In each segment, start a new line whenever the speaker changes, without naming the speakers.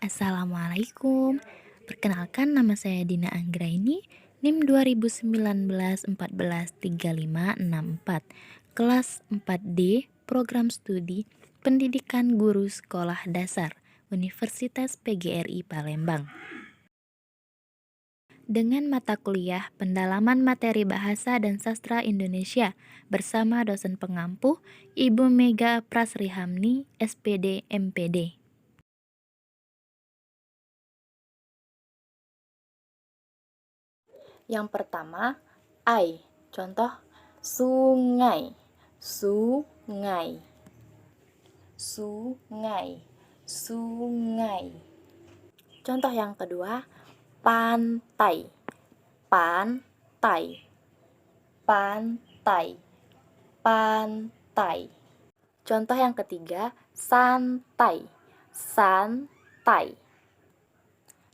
Assalamualaikum. Perkenalkan nama saya Dina Anggraini, NIM 2019 14 3564, kelas 4D, program studi Pendidikan Guru Sekolah Dasar, Universitas PGRI Palembang. Dengan mata kuliah Pendalaman Materi Bahasa dan Sastra Indonesia bersama dosen pengampu Ibu Mega Prasrihamni, SPD MPD. Yang pertama, ai. Contoh, sungai, sungai, sungai, sungai. Contoh yang kedua, pantai, pantai, pantai, pantai. Contoh yang ketiga, santai, santai,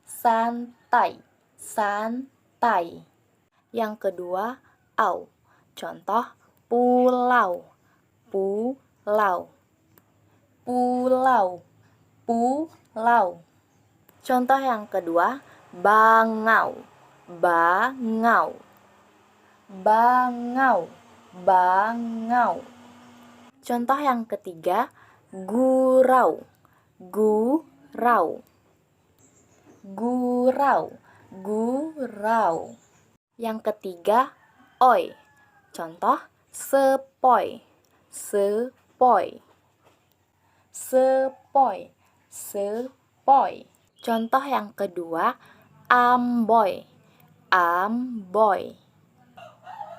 santai, santai. Yang kedua, au. Contoh, pulau, pulau, pulau, pulau. Contoh yang kedua, bangau, bangau, bangau, bangau. Contoh yang ketiga, gurau, gurau, gurau, gurau. Yang ketiga, oi. Contoh, sepoi, sepoi, sepoi, sepoi. Contoh yang kedua, amboy, amboy,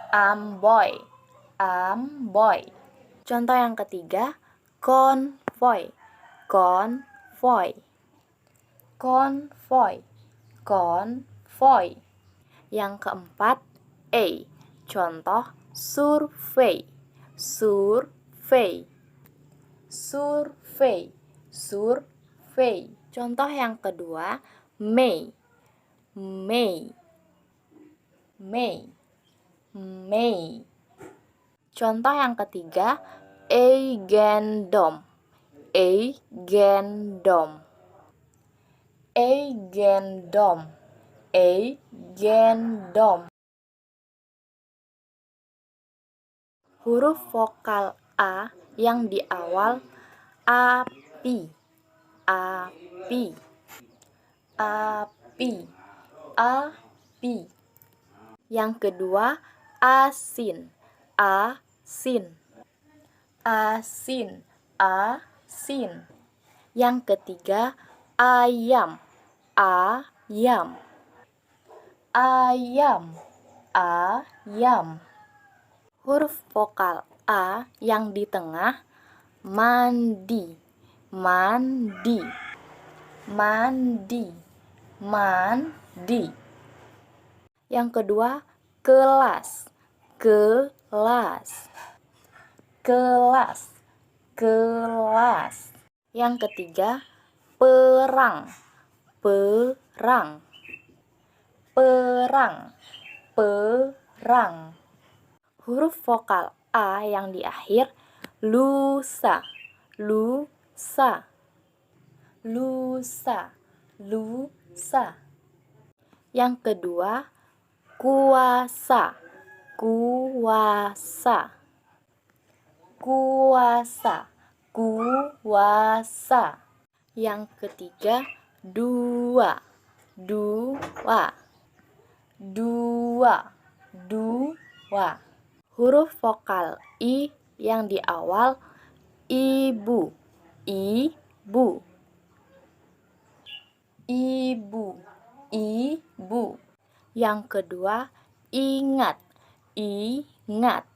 amboy, amboy. Contoh yang ketiga, konvoy, konvoy, konvoy, konvoy. Yang keempat, contoh, survei, survei, survei, survei. Contoh yang kedua, Mei, Mei, Mei, Mei. Contoh yang ketiga, eigendom, eigendom, eigendom, eigendom. Huruf vokal A yang di awal api, api, api, api. Yang kedua, asin, asin, asin, asin. Yang ketiga, ayam, ayam, ayam, ayam. Huruf vokal A yang di tengah, mandi, mandi, mandi, mandi. Yang kedua, kelas, kelas, kelas, kelas. Yang ketiga, perang, perang, perang, perang. Huruf vokal A yang di akhir, lusa, lusa, lusa, lusa. Yang kedua, kuasa, kuasa, kuasa, kuasa. Yang ketiga, dua, dua, dua, dua. Huruf vokal I yang di awal, ibu, ibu, ibu, ibu. Yang kedua, ingat, ingat,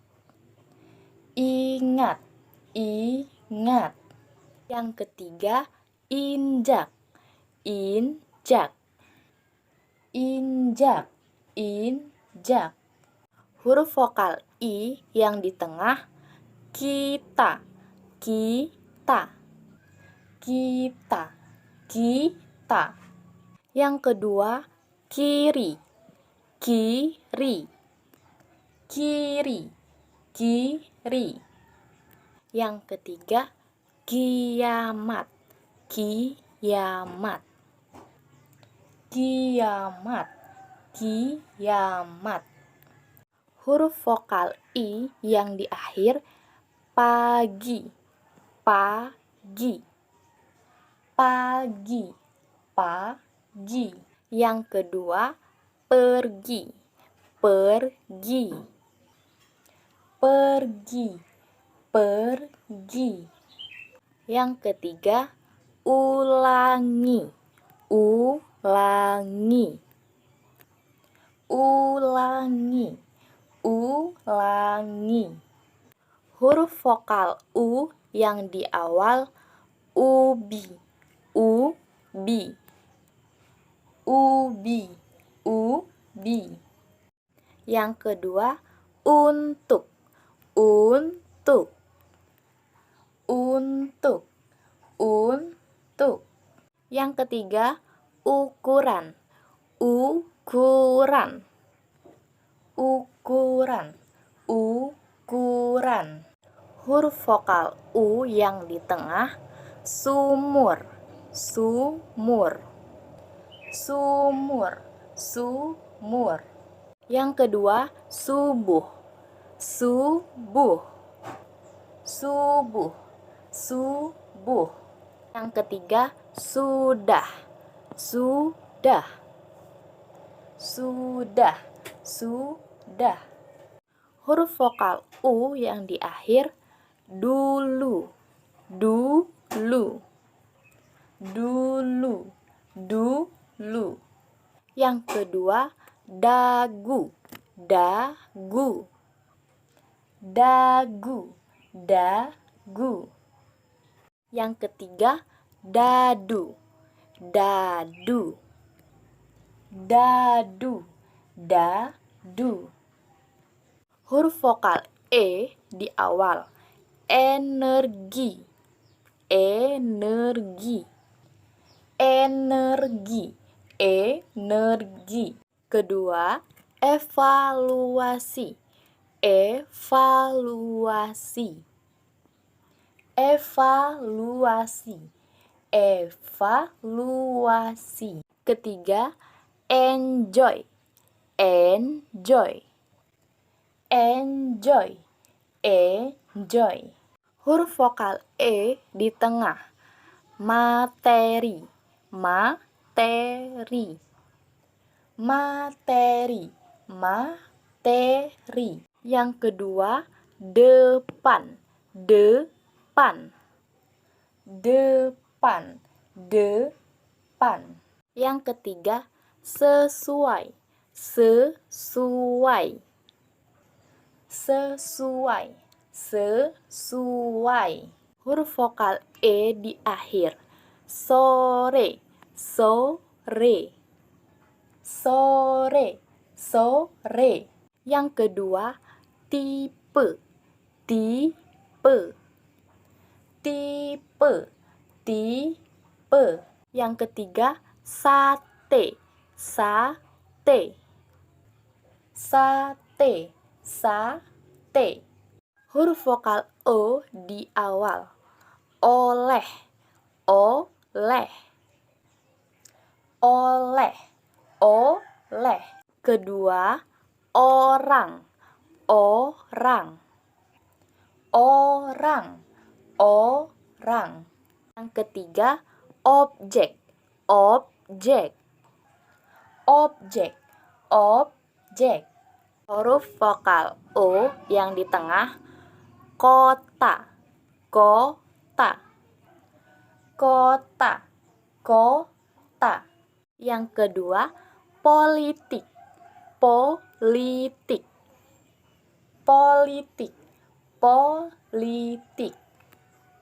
ingat, ingat. Yang ketiga, injak, injak, injak, injak. Huruf vokal I yang di tengah, kita, kita, kita, kita. Yang kedua, kiri, kiri, kiri, kiri. Yang ketiga, kiamat, kiamat, kiamat, kiamat. Huruf vokal I yang di akhir pagi, pagi, pagi, pagi. Yang kedua pergi, pergi, pergi, pergi. Yang ketiga ulangi, ulangi, ulangi, ulangi. Huruf vokal U yang di awal ubi, ubi, ubi, ubi. Yang kedua untuk, untuk, untuk, untuk. Yang ketiga ukuran, ukuran, ukuran, ukuran. Huruf vokal U yang di tengah sumur, sumur, sumur, sumur. Yang kedua subuh, subuh, subuh, subuh. Yang ketiga sudah, sudah, sudah, sudah. Huruf vokal U yang di akhir dulu, dulu, dulu, dulu. Yang kedua dagu, dagu, dagu, dagu. Yang ketiga dadu, dadu, dadu, dadu. Huruf vokal E di awal energi, energi, energi, energi. Kedua evaluasi, evaluasi, evaluasi, evaluasi. Ketiga enjoy, enjoy, enjoy, enjoy. Huruf vokal E di tengah materi, materi, materi, materi. Yang kedua depan, depan, depan, depan. Yang ketiga sesuai, sesuai, sesuai, sesuai. Huruf vokal E di akhir sore, sore, sore, sore. Yang kedua tipe, tipe, tipe, tipe. Yang ketiga sate, sate, sate, sate. Huruf vokal O di awal oleh, oleh, oleh, oleh. Kedua orang, orang, orang, orang. Yang ketiga objek, objek, objek, objek. Huruf vokal O yang di tengah kota, kota, kota, kota. Yang kedua politik, politik, politik, politik.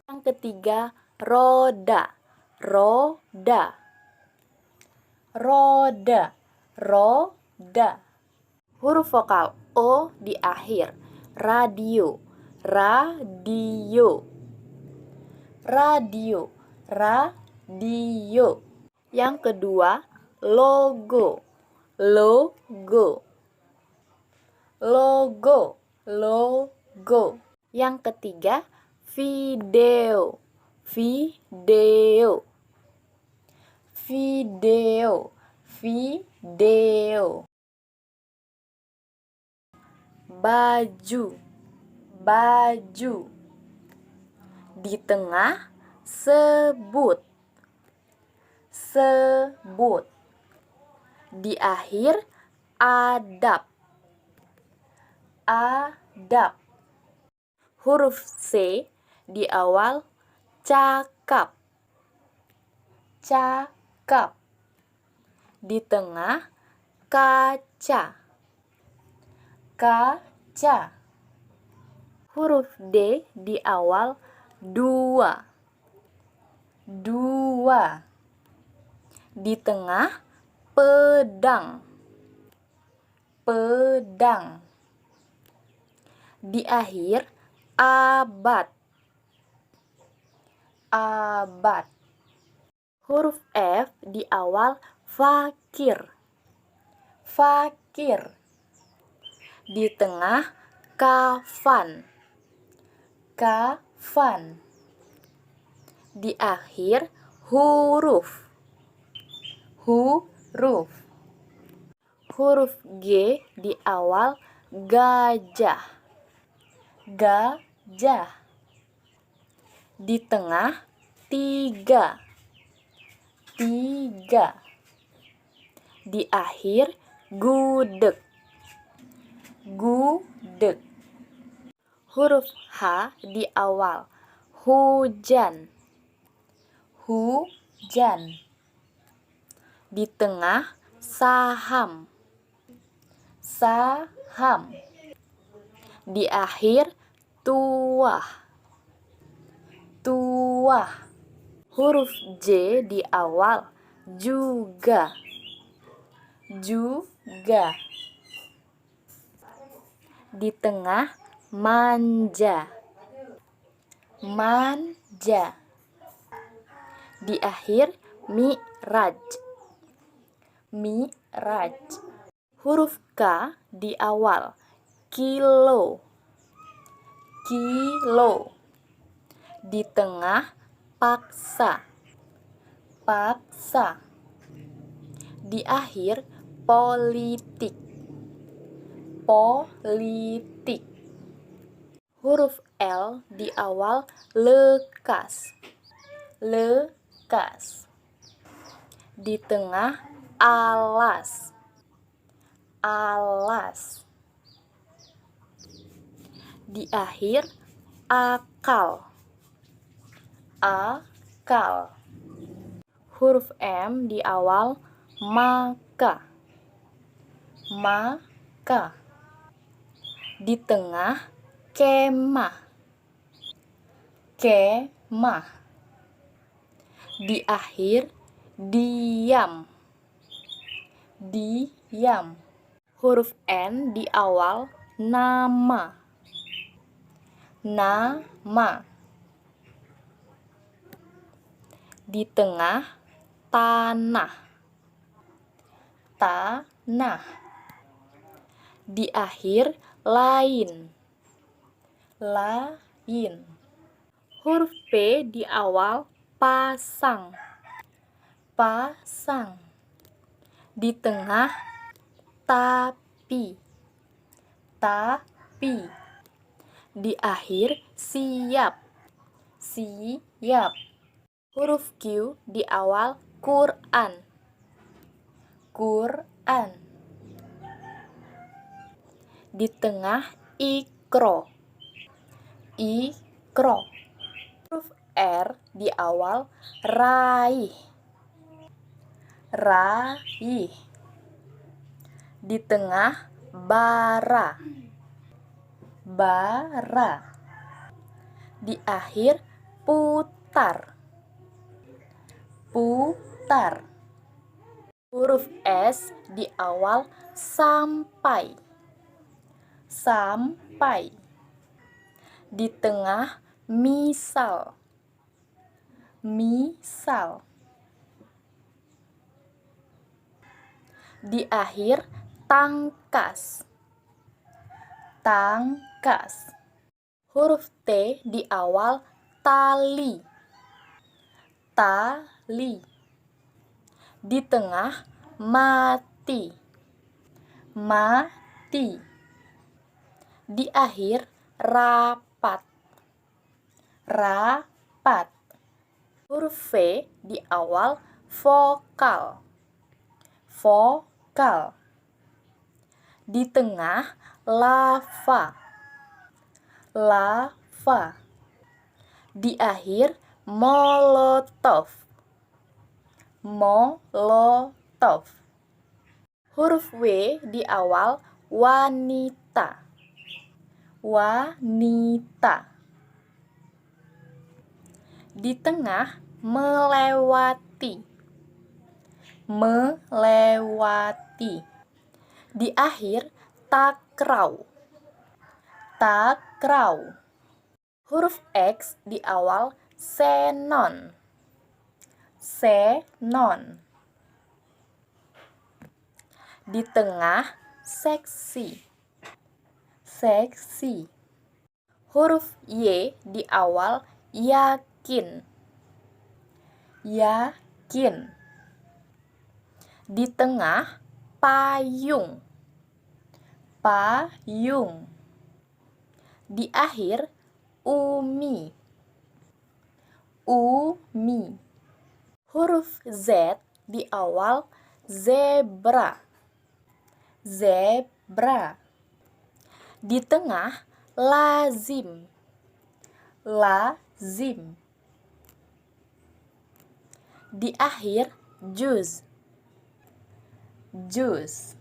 Yang ketiga roda, roda, roda, roda. Huruf vokal O di akhir radio, radio, radio, radio. Yang kedua logo, logo, logo, logo. Yang ketiga video, video, video,
video, baju, baju. Di tengah, sebut, sebut. Di akhir, adab, adab. Huruf C di awal, cakap, cakap. Di tengah, kaca, kaca. Huruf D di awal, dua, dua. Di tengah, pedang, pedang. Di akhir, abad, abad. Huruf F di awal, fakir, fakir. Di tengah, kafan, kafan. Di akhir, huruf, huruf. Huruf G di awal, gajah, gajah. Di tengah, tiga, tiga. Di akhir, gudeg, gudeg. Huruf H di awal, hujan, hujan. Di tengah, saham, saham. Di akhir, tuah, tuah. Huruf J di awal, juga, juga. Di tengah, manja, manja. Di akhir, mi'raj, mi'raj. Huruf K di awal, kilo, kilo. Di tengah, paksa, paksa. Di akhir, politik, politik. Huruf L di awal, lekas, lekas. Di tengah, alas, alas. Di akhir, akal, akal. Huruf M di awal, maka, maka. Di tengah, kemah, kemah. Di akhir, diam, diam. Huruf N di awal, nama, nama. Di tengah, tanah, tanah. Di akhir, lain, lain. Huruf P di awal, pasang, pasang. Di tengah, tapi, tapi. Di akhir, siap, siap. Huruf Q di awal, Quran, Quran. Di tengah, ikro, ikro. Huruf R di awal, raih, raih. Di tengah, bara, bara. Di akhir, putar, putar. Huruf S di awal, sampai, sampai. Di tengah, misal, misal. Di akhir, tangkas, tangkas. Huruf T di awal, tali, tali. Di tengah, mati. Mati. Di akhir rapat. Rapat. Huruf V di awal vokal. Vokal. Di tengah lava. Lava. Di akhir molotov. Molotov. Huruf W di awal wanita. Wanita. Di tengah melewati. Melewati. Di akhir takraw. Takraw. Huruf X di awal xenon. Xenon. Di tengah seksi. Seksi. Huruf Y di awal yakin. Yakin. Di tengah payung. Payung. Di akhir umi. Umi. Huruf Z di awal zebra. Zebra. Di tengah lazim. Lazim. Di akhir juz. Juz.